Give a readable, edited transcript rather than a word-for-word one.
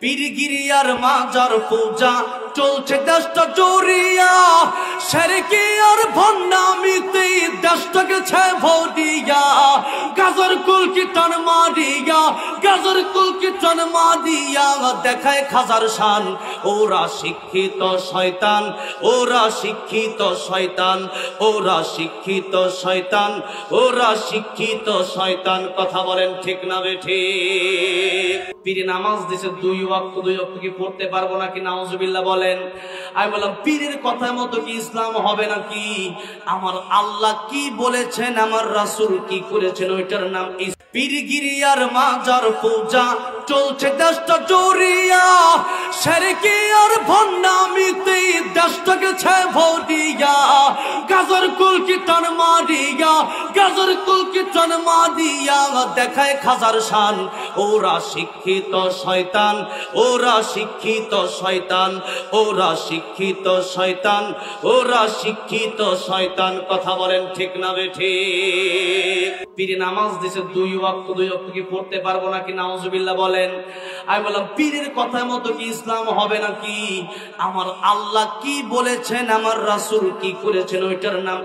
পীরগিরিয়ার মাজার পূজা চলছে দেশটা জড়িয়া, শিরকি আর ভণ্ডামিতে দেশটা গেছে ভরিয়া। গাজর কুল কীর্তন মারিয়া, গাজর কুল কীর্তন মারিয়া দেখায় খাজার শান। ওরা শিক্ষিত শয়তান, ওরা শিক্ষিত শয়তান, ওরা শিক্ষিত শয়তান, ওরা শিক্ষিত শয়তান। কথা বলেন ঠিক না বেঠিক? পীর নামাজ দিছে 2 ওয়াক্ত, 2 ওয়াক্ত কি পড়তে পারবো নাকি? নাউজুবিল্লাহ বলেন। আমি বললাম পীরের কথার মতো কি ইসলাম হবে নাকি? আমার আল্লাহ কি বলেছেন, আমার রাসূল কি করেছেন, ওইটার নাম পীরগিরিয়ার মাজার পূজা চলছে দেশটা জড়িয়া, শিরকি আর ভণ্ডামিতে দেশটা গেছে ভরিয়া। গাজর কুল কীর্তন মারিয়া, গাজর কুল কীর্তন মারিয়া দেখায় খাজার শান। ওরা শিক্ষিত শয়তান, ওরা শিক্ষিত শয়তান, ওরা শিক্ষিত শয়তান, ওরা শিক্ষিত শয়তান। কথা বলেন ঠিক না বেঠিক? পীর নামাজ দিছে 2 ওয়াক্ত, 2 ওয়াক্ত কি পড়তে পারবো নাকি? নাউজুবিল্লাহ বলেন। আমি বললাম পীরের কথার মতো কি ইসলাম হবে নাকি? আমার আল্লাহ কি বলেছেন, আমার রাসূল কি করেছেন, ওইটার নাম